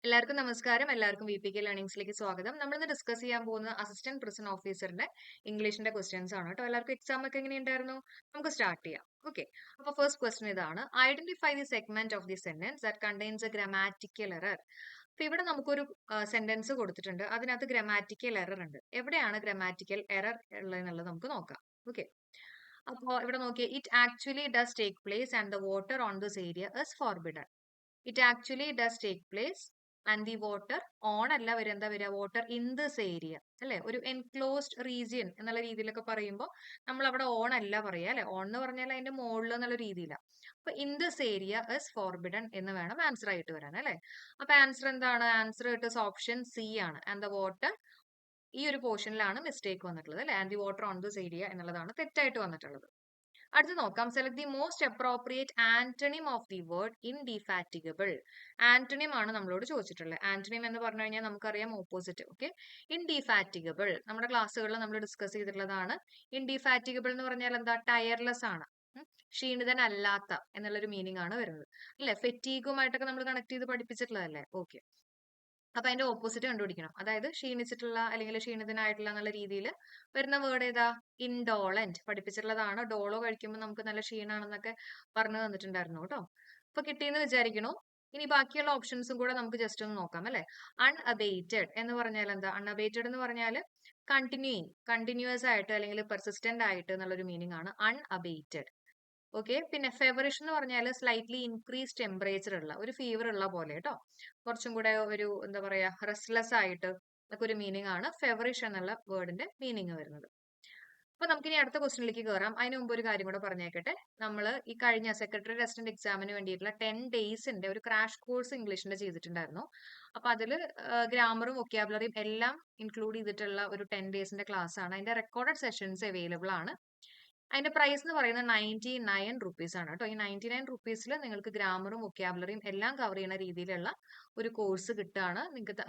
എല്ലാവർക്കും നമസ്കാരം. എല്ലാവർക്കും VPK ലേണിംഗ്സിലേക്ക് സ്വാഗതം. നമ്മളിന്ന് ഡിസ്കസ് ചെയ്യാൻ പോകുന്ന അസിസ്റ്റന്റ് പ്രിസൺ ഓഫീസറിന്റെ ഇംഗ്ലീഷിന്റെ ക്വസ്റ്റ്യൻസ് ആണ് കേട്ടോ. എല്ലാവർക്കും എക്സാം ഒക്കെ എങ്ങനെയുണ്ടായിരുന്നു? നമുക്ക് സ്റ്റാർട്ട് ചെയ്യാം. ഓക്കെ. അപ്പൊ ഫസ്റ്റ് ക്വസ്റ്റ്യൻ ഇതാണ്: identify the segment of the sentence that contains A grammatical error. അപ്പൊ ഇവിടെ നമുക്കൊരു സെന്റൻസ് കൊടുത്തിട്ടുണ്ട്, അതിനകത്ത് ഗ്രാമാറ്റിക്കൽ എറർ ഉണ്ട്. എവിടെയാണ് ഗ്രാമാറ്റിക്കൽ എറർ ഉള്ളതെന്നുള്ളത് നമുക്ക് നോക്കാം. ഓക്കെ. അപ്പോൾ ഇവിടെ നോക്കിയേ, it actually does take place and the water on this area is forbidden. It actually does take place and the water on അല്ല വരും, എന്താ വരിക, വാട്ടർ ഇൻ ദിസ് ഏരിയ അല്ലെ. ഒരു എൻക്ലോസ്ഡ് റീജിയൻ എന്നുള്ള രീതിയിലൊക്കെ പറയുമ്പോൾ നമ്മൾ അവിടെ ഓൺ അല്ല പറയാ അല്ലെ. ഓൺ എന്ന് പറഞ്ഞാൽ അതിന്റെ മുകളിൽ എന്നുള്ള രീതിയിലാണ്. അപ്പൊ in this area is forbidden എന്ന് വേണം ആൻസർ ആയിട്ട് വരാൻ അല്ലെ. അപ്പൊ ആൻസർ എന്താണ്? ആൻസർ ഇട്ട് ഓപ്ഷൻ സി ആണ്. ആൻഡ് ദ വാട്ടർ, ഈ ഒരു പോർഷനിലാണ് മിസ്റ്റേക്ക് വന്നിട്ടുള്ളത് അല്ലെ. And the water on this area എന്നുള്ളതാണ് തെറ്റായിട്ട് വന്നിട്ടുള്ളത്. അടുത്ത് നോക്കാം. Select the most appropriate antonym of the word indefatigable. Antonym ആണ് നമ്മളോട് ചോദിച്ചിട്ടുള്ളത്. ആന്റണിം എന്ന് പറഞ്ഞു കഴിഞ്ഞാൽ നമുക്കറിയാം ഓപ്പോസിറ്റ്. ഓക്കെ. ഇൻഡിഫാറ്റിഗബിൾ നമ്മുടെ ക്ലാസ്സുകളിൽ നമ്മൾ ഡിസ്കസ് ചെയ്തിട്ടുള്ളതാണ്. ഇൻഡിഫാറ്റിഗബിൾ എന്ന് പറഞ്ഞാൽ എന്താ? ടയർലെസ് ആണ്, ക്ഷീണിതനല്ലാത്ത എന്നുള്ളൊരു മീനിങ് ആണ് വരുന്നത് അല്ലെ. ഫെറ്റീഗുമായിട്ടൊക്കെ നമ്മൾ കണക്ട് ചെയ്ത് പഠിപ്പിച്ചിട്ടുള്ളതല്ലേ. ഓക്കെ. അപ്പൊ അതിന്റെ ഓപ്പോസിറ്റ് കണ്ടുപിടിക്കണം. അതായത് ക്ഷീണിച്ചിട്ടുള്ള അല്ലെങ്കിൽ ക്ഷീണിതനായിട്ടുള്ള എന്നുള്ള രീതിയിൽ വരുന്ന വേർഡ് ഏതാ? ഇൻഡോളന്റ് പഠിപ്പിച്ചിട്ടുള്ളതാണ്. ഡോളോ കഴിക്കുമ്പോൾ നമുക്ക് നല്ല ക്ഷീണാണെന്നൊക്കെ പറഞ്ഞു തന്നിട്ടുണ്ടായിരുന്നു കേട്ടോ. അപ്പൊ കിട്ടിയെന്ന് വിചാരിക്കണു. ഇനി ബാക്കിയുള്ള ഓപ്ഷൻസും കൂടെ നമുക്ക് ജസ്റ്റ് ഒന്ന് നോക്കാം അല്ലെ. അൺഅബേറ്റഡ് എന്ന് പറഞ്ഞാൽ എന്താ? അൺഅബേറ്റഡ് എന്ന് പറഞ്ഞാൽ കണ്ടിന്യൂസ് ആയിട്ട് അല്ലെങ്കിൽ പെർസിസ്റ്റന്റ് ആയിട്ട് എന്നുള്ളൊരു മീനിങ് ആണ് അൺഅബേറ്റഡ്. ഓക്കെ. പിന്നെ ഫെവറിഷ് എന്ന് പറഞ്ഞാൽ സ്ലൈറ്റ്ലി ഇൻക്രീസ് ടെമ്പറേച്ചർ ഉള്ള, ഒരു ഫീവർ ഉള്ള പോലെ കേട്ടോ. കുറച്ചും കൂടെ ഒരു എന്താ പറയാ, റെസ്റ്റ്ലെസ് ആയിട്ട് ഒക്കെ ഒരു മീനിങ് ആണ് ഫെവറിഷ് എന്നുള്ള വേർഡിന്റെ മീനിങ് വരുന്നത്. അപ്പൊ നമുക്കിനി അടുത്ത ക്വസ്റ്റിനിലേക്ക് കയറാം. അതിന് മുമ്പ് ഒരു കാര്യം കൂടെ പറഞ്ഞേക്കട്ടെ. നമ്മൾ ഈ കഴിഞ്ഞ സെക്രട്ടറി അസിസ്റ്റന്റ് എക്സാമിന് വേണ്ടിയിട്ടുള്ള 10 ഡേയ്സിന്റെ ഒരു ക്രാഷ് കോഴ്സ് ഇംഗ്ലീഷിന്റെ ചെയ്തിട്ടുണ്ടായിരുന്നു. അപ്പൊ അതിൽ ഗ്രാമറും വൊക്കാബുലറിയും എല്ലാം ഇൻക്ലൂഡ് ചെയ്തിട്ടുള്ള ഒരു 10 ഡേയ്സിന്റെ ക്ലാസ് ആണ്. അതിന്റെ റെക്കോർഡഡ് സെഷൻസ് അവൈലബിൾ ആണ്. അതിന്റെ പ്രൈസ് എന്ന് പറയുന്നത് 99 റുപ്പീസ് ആണ് കേട്ടോ. ഈ 99 റുപ്പീസിൽ നിങ്ങൾക്ക് ഗ്രാമറും വൊക്കാബുലറിയും എല്ലാം കവർ ചെയ്യുന്ന രീതിയിലുള്ള ഒരു കോഴ്സ് കിട്ടുകയാണ്. നിങ്ങൾക്ക്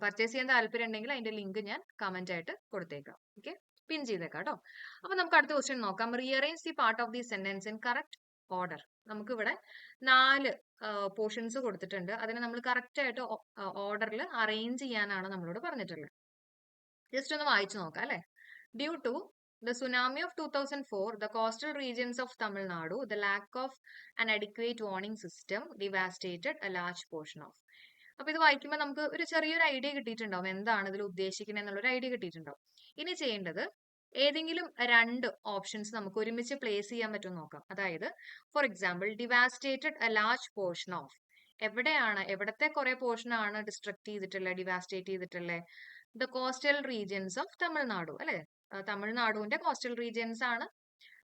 പർച്ചേസ് ചെയ്യാൻ താല്പര്യം ഉണ്ടെങ്കിൽ അതിന്റെ ലിങ്ക് ഞാൻ കമന്റ് ആയിട്ട് കൊടുത്തേക്കാം. ഓക്കെ, പിൻ ചെയ്തേക്കാം കേട്ടോ. അപ്പൊ നമുക്ക് അടുത്ത ക്വസ്റ്റ്യൻ നോക്കാം. Rearrange the part of the sentence in correct order. നമുക്ക് ഇവിടെ 4 പോർഷൻസ് കൊടുത്തിട്ടുണ്ട്. അതിനെ നമ്മൾ കറക്റ്റ് ആയിട്ട് ഓർഡറിൽ അറേഞ്ച് ചെയ്യാനാണ് നമ്മളോട് പറഞ്ഞിട്ടുള്ളത്. ജസ്റ്റ് ഒന്ന് വായിച്ചു നോക്കാം അല്ലെ. Due to the tsunami of 2004, the coastal regions of Tamil Nadu, the lack of an adequate warning system devastated a large portion of. അപ്പൊ ഇത് വായിക്കുമ്പോൾ നമുക്ക് ഒരു ചെറിയൊരു ഐഡിയ കിട്ടിയിട്ടുണ്ടാവും, എന്താണ് ഇതിൽ ഉദ്ദേശിക്കുന്നത് എന്നുള്ള ഒരു ഐഡിയ കിട്ടിയിട്ടുണ്ടാവും. ഇനി ചെയ്യേണ്ടത് ഏതെങ്കിലും 2 ഓപ്ഷൻസ് നമുക്ക് ഒരുമിച്ച് പ്ലേസ് ചെയ്യാൻ പറ്റും നോക്കാം. അതായത് for example ഡിവാസ്റ്റേറ്റഡ് a large portion of, എവിടെയാണ്, എവിടത്തെ കുറെ പോർഷൻ ആണ് ഡിസ്ട്രക്ട് ചെയ്തിട്ടുള്ളത്, ഡിവാസ്റ്റേറ്റ് ചെയ്തിട്ടുള്ളത്? The coastal regions of Tamil Nadu അല്ലെ. തമിഴ്നാടുവിന്റെ കോസ്റ്റൽ റീജിയൻസ് ആണ്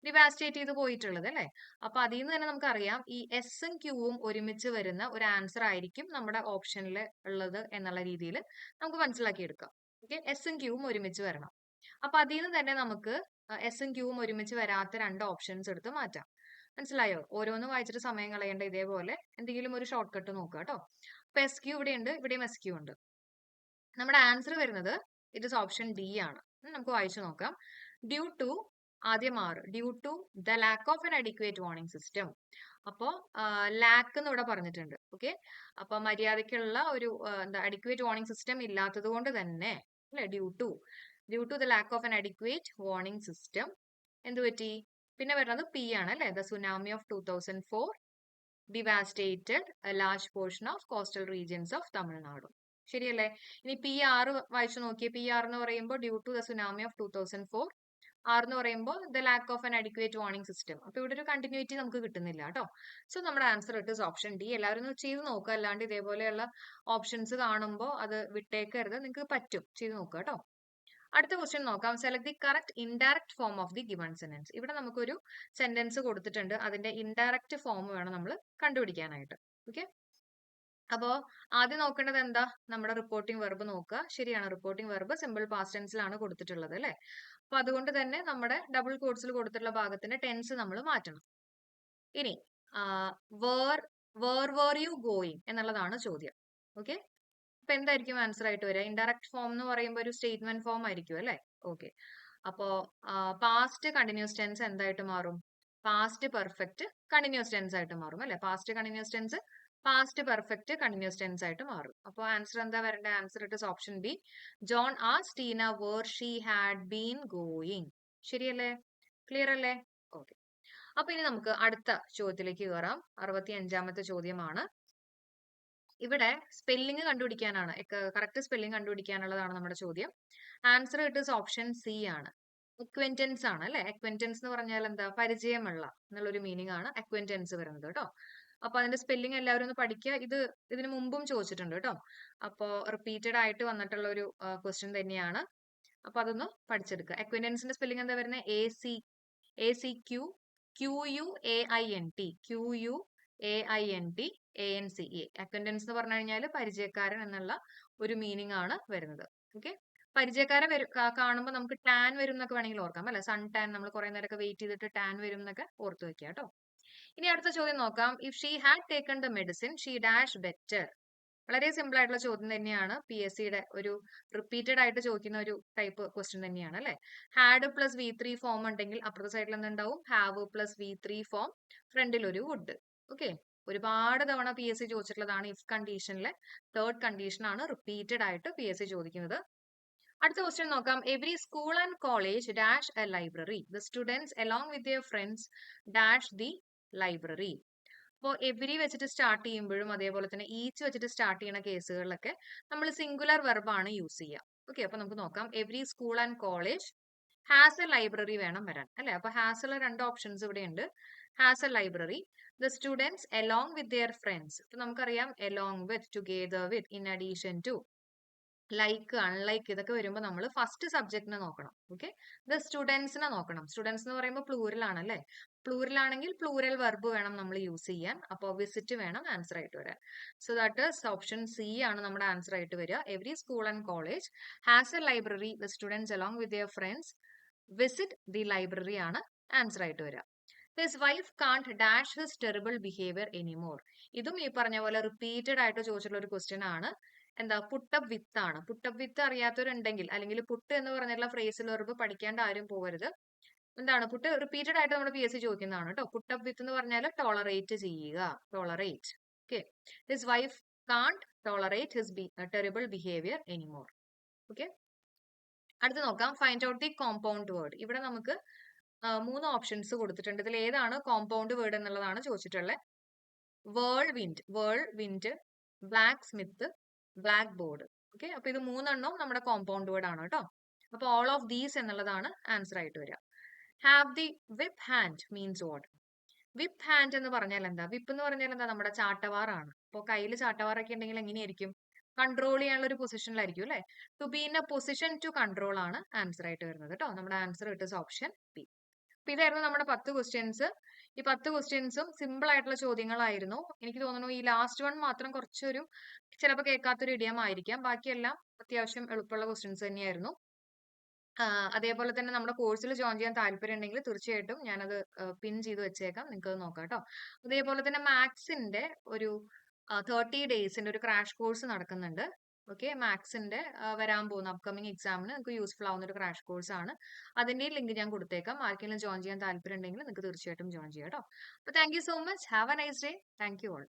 ഡിവാസ്റ്റേറ്റ് ചെയ്ത് പോയിട്ടുള്ളത് അല്ലെ. അപ്പൊ അതിൽ നിന്ന് തന്നെ നമുക്കറിയാം ഈ എസും ക്യൂവും ഒരുമിച്ച് വരുന്ന ഒരു ആൻസർ ആയിരിക്കും നമ്മുടെ ഓപ്ഷനിൽ ഉള്ളത് എന്നുള്ള രീതിയിൽ നമുക്ക് മനസ്സിലാക്കി എടുക്കാം. ഓക്കെ, എസും ക്യൂവും ഒരുമിച്ച് വരണം. അപ്പൊ അതിൽ നിന്ന് തന്നെ നമുക്ക് എസും ക്യൂവും ഒരുമിച്ച് വരാത്ത 2 ഓപ്ഷൻസ് എടുത്ത് മാറ്റാം. മനസ്സിലായോ? ഓരോന്നും വായിച്ചിട്ട് സമയം കളയേണ്ട. ഇതേപോലെ എന്തെങ്കിലും ഒരു ഷോർട്ട് കട്ട് നോക്കുക കേട്ടോ. അപ്പൊ എസ് ക്യൂ ഇവിടെ ഉണ്ട്, ഇവിടെയും എസ് ക്യൂ ഉണ്ട്. നമ്മുടെ ആൻസർ വരുന്നത് ഇറ്റ് ഇസ് ഓപ്ഷൻ ഡി ആണ്. നമുക്ക് വായിച്ചു നോക്കാം. ഡ്യൂ ടു, ആദ്യം ആറ്, due to the lack of an adequate warning system. അപ്പോ ലാക്ക് എന്ന് ഇവിടെ പറഞ്ഞിട്ടുണ്ട്. ഓക്കെ, അപ്പൊ മര്യാദയ്ക്കുള്ള ഒരു എന്താ അഡിക്വേറ്റ് വാർണിംഗ് സിസ്റ്റം ഇല്ലാത്തത് കൊണ്ട് തന്നെ അല്ലെ, due to the lack of an adequate warning system എന്ത് പറ്റി? പിന്നെ വരുന്നത് പി ആണ് അല്ലെ. The tsunami of 2004 devastated a large portion of coastal regions of Tamil Nadu. ശരിയല്ലേ? ഇനി പി ആറ് വായിച്ചു നോക്കിയേ. പി ആർ എന്ന് പറയുമ്പോൾ due to the tsunami of 2004, R എന്ന് പറയുമ്പോൾ the lack of an adequate warning system. അപ്പൊ ഇവിടെ ഒരു കണ്ടിന്യൂറ്റി നമുക്ക് കിട്ടുന്നില്ല കേട്ടോ. സോ നമ്മുടെ ആൻസർ ഇട്ട് ഓപ്ഷൻ ഡി. എല്ലാവരും ഒന്ന് ചെയ്ത് നോക്കുക, അല്ലാണ്ട് ഇതേപോലെയുള്ള ഓപ്ഷൻസ് കാണുമ്പോൾ അത് വിട്ടേക്കരുത്. നിങ്ങൾക്ക് പറ്റും, ചെയ്ത് നോക്കുക കേട്ടോ. അടുത്ത ക്വസ്റ്റ്യൻ നോക്കാം. Select the correct indirect form of the given sentence. ഇവിടെ നമുക്കൊരു സെന്റൻസ് കൊടുത്തിട്ടുണ്ട്, അതിന്റെ ഇൻഡയറക്റ്റ് ഫോം വേണം നമ്മൾ കണ്ടുപിടിക്കാനായിട്ട്. ഓക്കെ, അപ്പോ ആദ്യം നോക്കേണ്ടത് എന്താ? നമ്മുടെ റിപ്പോർട്ടിംഗ് വെർബ് നോക്കുക. ശരിയാണ്, റിപ്പോർട്ടിംഗ് വെർബ് സിമ്പിൾ പാസ്റ്റ് ടെൻസിലാണ് കൊടുത്തിട്ടുള്ളത് അല്ലെ. അപ്പൊ അതുകൊണ്ട് തന്നെ നമ്മുടെ ഡബിൾ കോട്സിൽ കൊടുത്തിട്ടുള്ള ഭാഗത്തിന്റെ ടെൻസ് നമ്മൾ മാറ്റണം. ഇനി വേർ യു ഗോയിങ് എന്നുള്ളതാണ് ചോദ്യം. ഓക്കെ, അപ്പൊ എന്തായിരിക്കും ആൻസർ ആയിട്ട് വരിക? ഇൻഡയറക്റ്റ് ഫോം എന്ന് പറയുമ്പോൾ ഒരു സ്റ്റേറ്റ്മെന്റ് ഫോം ആയിരിക്കും അല്ലെ. ഓക്കെ, അപ്പോ പാസ്റ്റ് കണ്ടിന്യൂസ് ടെൻസ് എന്തായിട്ട് മാറും? പാസ്റ്റ് പെർഫെക്റ്റ് കണ്ടിന്യൂസ് ടെൻസ് ആയിട്ട് മാറും അല്ലെ. Past continuous tense past perfect continuous tense ആയിട്ട് മാറും. അപ്പോൾ ആൻസർ എന്താ വരേണ്ടത്? Answer it is option B. John asked Tina where she had been going. ശരിയല്ലേ? ക്ലിയർ അല്ലേ? ഓക്കെ. അപ്പൊ ഇനി നമുക്ക് അടുത്ത ചോദ്യത്തിലേക്ക് കയറാം. 65ാമത്തെ ചോദ്യമാണ്. ഇവിടെ സ്പെല്ലിംഗ് കണ്ടുപിടിക്കാനാണ്, കറക്റ്റ് സ്പെല്ലിംഗ് കണ്ടുപിടിക്കാനുള്ളതാണ് നമ്മുടെ ചോദ്യം. Answer it is option C ആണ്. അക്വെന്റൻസ് ആണ് അല്ലെ? അക്വെന്റൻസ് എന്ന് പറഞ്ഞാൽ എന്താ? പരിചയമുള്ള എന്നുള്ളൊരു മീനിങ് ആണ് അക്വെന്റൻസ് വരുന്നത് കേട്ടോ. അപ്പൊ അതിന്റെ സ്പെല്ലിംഗ് എല്ലാവരും ഒന്ന് പഠിക്കുക. ഇതിനു മുമ്പും ചോദിച്ചിട്ടുണ്ട് കേട്ടോ. അപ്പോ റിപ്പീറ്റഡ് ആയിട്ട് വന്നിട്ടുള്ള ഒരു ക്വസ്റ്റ്യൻ തന്നെയാണ്. അപ്പൊ അതൊന്ന് പഠിച്ചെടുക്കുക. അക്വെന്റൻസിന്റെ സ്പെല്ലിംഗ് എന്താ വരുന്നത്? ACQUAINT അക്വെന്റൻസ് എന്ന് പറഞ്ഞു കഴിഞ്ഞാൽ പരിചയക്കാരൻ എന്നുള്ള ഒരു മീനിങ് ആണ് വരുന്നത്. ഓക്കെ. പരിചയക്കാരെ കാണുമ്പോൾ നമുക്ക് ടാൻ വരും എന്നൊക്കെ വേണമെങ്കിൽ ഓർക്കാം അല്ലെ? സൺ ടാൻ, നമ്മൾ കുറെ നേരമൊക്കെ വെയിറ്റ് ചെയ്തിട്ട് ടാൻ വരും എന്നൊക്കെ ഓർത്ത് വെക്കുക കേട്ടോ. ഇനി അടുത്ത ചോദ്യം നോക്കാം. If she had taken the medicine she dash better. വളരെ സിമ്പിൾ ആയിട്ടുള്ള ചോദ്യം തന്നെയാണ്. PSCയുടെ ഒരു റിപ്പീറ്റഡ് ആയിട്ട് ചോദിക്കുന്ന ഒരു ടൈപ്പ് ക്വസ്റ്റ്യൻ തന്നെയാണ് അല്ലെ? ഹാഡ് പ്ലസ് V3 ഫോം ഉണ്ടെങ്കിൽ അപ്പുറത്തെ സൈഡിൽ എന്തുണ്ടാവും? ഹാവ് പ്ലസ് V3 ഫോം, ഫ്രണ്ടിൽ ഒരു വുഡ്. ഓക്കെ. ഒരുപാട് തവണ PSC ചോദിച്ചിട്ടുള്ളതാണ്. ഇഫ് കണ്ടീഷനിലെ തേർഡ് കണ്ടീഷൻ ആണ് റിപ്പീറ്റഡ് ആയിട്ട് PSC ചോദിക്കുന്നത്. അടുത്ത ക്വസ്റ്റ്യൻ നോക്കാം. Every school and college dash a library. The students along with their friends dash the library. അപ്പോൾ എവരി വെച്ചിട്ട് സ്റ്റാർട്ട് ചെയ്യുമ്പോഴും അതേപോലെ തന്നെ ഈച്ച് വെച്ചിട്ട് സ്റ്റാർട്ട് ചെയ്യുന്ന കേസുകളിലൊക്കെ നമ്മൾ സിംഗുലർ വെർബാണ് യൂസ് ചെയ്യുക. ഓക്കെ. അപ്പൊ നമുക്ക് നോക്കാം. Every school and college has a library വേണം വരാൻ അല്ലെ? അപ്പൊ ഹാസ് ഉള്ള രണ്ട് ഓപ്ഷൻസ് ഇവിടെ ഉണ്ട്. Has a library. The students along with their friends. ഇപ്പൊ നമുക്കറിയാം along with, together with, in addition to, like, unlike ഇതൊക്കെ വരുമ്പോൾ നമ്മൾ ഫസ്റ്റ് സബ്ജക്റ്റിനെ നോക്കണം. ഓക്കെ. ദ സ്റ്റുഡൻസിനെ നോക്കണം. സ്റ്റുഡൻസ് എന്ന് പറയുമ്പോൾ പ്ലൂരൽ ആണ് അല്ലെ? പ്ലൂരൽ ആണെങ്കിൽ പ്ലൂരൽ വെർബ് വേണം നമ്മൾ യൂസ് ചെയ്യാൻ. അപ്പോൾ വിസിറ്റ് വേണം ആൻസർ ആയിട്ട് വരാൻ. So that is option C ആണ് നമ്മുടെ ആൻസർ ആയിട്ട് വരിക. Every school and college has a library. The students along with their friends visit the library ആണ് ആൻസർ ആയിട്ട് വരിക. His wife can't dash his terrible behaviour anymore. ഇതും ഈ പറഞ്ഞ പോലെ റിപ്പീറ്റഡ് ആയിട്ട് ചോദിച്ചിട്ടുള്ള ഒരു ക്വസ്റ്റ്യൻ ആണ്. എന്താ? പുട്ടപ്പ് വിത്ത് ആണ്. പുട്ടപ്പ് വിത്ത് അറിയാത്തവരുണ്ടെങ്കിൽ, അല്ലെങ്കിൽ പുട്ട് എന്ന് പറഞ്ഞിട്ടുള്ള ഫ്രേസിൽ വെർബ് പഠിക്കാണ്ട് ആരും പോകരുത്. എന്താണ് പുട്ട്? റിപ്പീറ്റഡ് ആയിട്ട് നമ്മുടെ PSC ചോദിക്കുന്നതാണ് കേട്ടോ. പുട്ടപ്പ് വിത്ത് എന്ന് പറഞ്ഞാൽ ടോളറേറ്റ് ചെയ്യുക, tolerate. Okay. His wife can't tolerate his terrible behaviour anymore. Okay. അടുത്ത് നോക്കാം. Find out the compound word. ഇവിടെ നമുക്ക് 3 ഓപ്ഷൻസ് കൊടുത്തിട്ടുണ്ട്. ഇതിൽ ഏതാണ് കോമ്പൗണ്ട് വേർഡ് എന്നുള്ളതാണ് ചോദിച്ചിട്ടുള്ളത്. വേൾ wind, black Smith, black board. Okay. അപ്പൊ ഇത് 3 നമ്മുടെ കോമ്പൗണ്ട് വേർഡ് ആണ് കേട്ടോ. അപ്പൊ ഓൾ ഓഫ് ദീസ് എന്നുള്ളതാണ് ആൻസർ ആയിട്ട് വരിക. Have the whip hand means what? Whip hand എന്ന് പറഞ്ഞാൽ എന്താ? വിപ്പ് എന്ന് പറഞ്ഞാൽ എന്താ? നമ്മുടെ ചാട്ടവാറാണ്. അപ്പോൾ കയ്യിൽ ചാട്ടവാറൊക്കെ ഉണ്ടെങ്കിൽ എങ്ങനെയായിരിക്കും? കൺട്രോൾ ചെയ്യാനുള്ള ഒരു പൊസിഷനിലായിരിക്കും അല്ലെ? To be in a position to control ആണ് ആൻസർ ആയിട്ട് വരുന്നത് കേട്ടോ. നമ്മുടെ answer it is option B. അപ്പൊ ഇതായിരുന്നു നമ്മുടെ 10 ക്വസ്റ്റ്യൻസ്. ഈ 10 ക്വസ്റ്റ്യൻസും സിമ്പിൾ ആയിട്ടുള്ള ചോദ്യങ്ങളായിരുന്നു. എനിക്ക് തോന്നുന്നു ഈ ലാസ്റ്റ് വൺ മാത്രം കുറച്ചൊരു ചിലപ്പോൾ കേൾക്കാത്തൊരു ഇഡിയം ആയിരിക്കാം. ബാക്കിയെല്ലാം അത്യാവശ്യം എളുപ്പമുള്ള ക്വസ്റ്റ്യൻസ് തന്നെയായിരുന്നു. അതേപോലെ തന്നെ നമ്മുടെ കോഴ്സിൽ ജോയിൻ ചെയ്യാൻ താല്പര്യം ഉണ്ടെങ്കിൽ തീർച്ചയായിട്ടും ഞാനത് പിൻ ചെയ്ത് വെച്ചേക്കാം. നിങ്ങൾക്ക് അത് നോക്കാം കേട്ടോ. അതേപോലെ തന്നെ മാത്സിന്റെ ഒരു 30 ഡേയ്സിന്റെ ഒരു ക്രാഷ് കോഴ്സ് നടക്കുന്നുണ്ട്. ഓക്കെ. മാത്സിന്റെ വരാൻ പോകുന്ന അപ്കമിങ് എക്സാമിന് നിങ്ങൾക്ക് യൂസ്ഫുൾ ആവുന്ന ഒരു ക്രാഷ് കോഴ്സ് ആണ്. അതിന്റെ ലിങ്ക് ഞാൻ കൊടുത്തേക്കാം. ആർക്കെങ്കിലും ജോയിൻ ചെയ്യാൻ താല്പര്യം ഉണ്ടെങ്കിൽ നിങ്ങൾക്ക് തീർച്ചയായിട്ടും ജോയിൻ ചെയ്യാം കേട്ടോ. അപ്പൊ thank you so much. Have A nice day. Thank you all.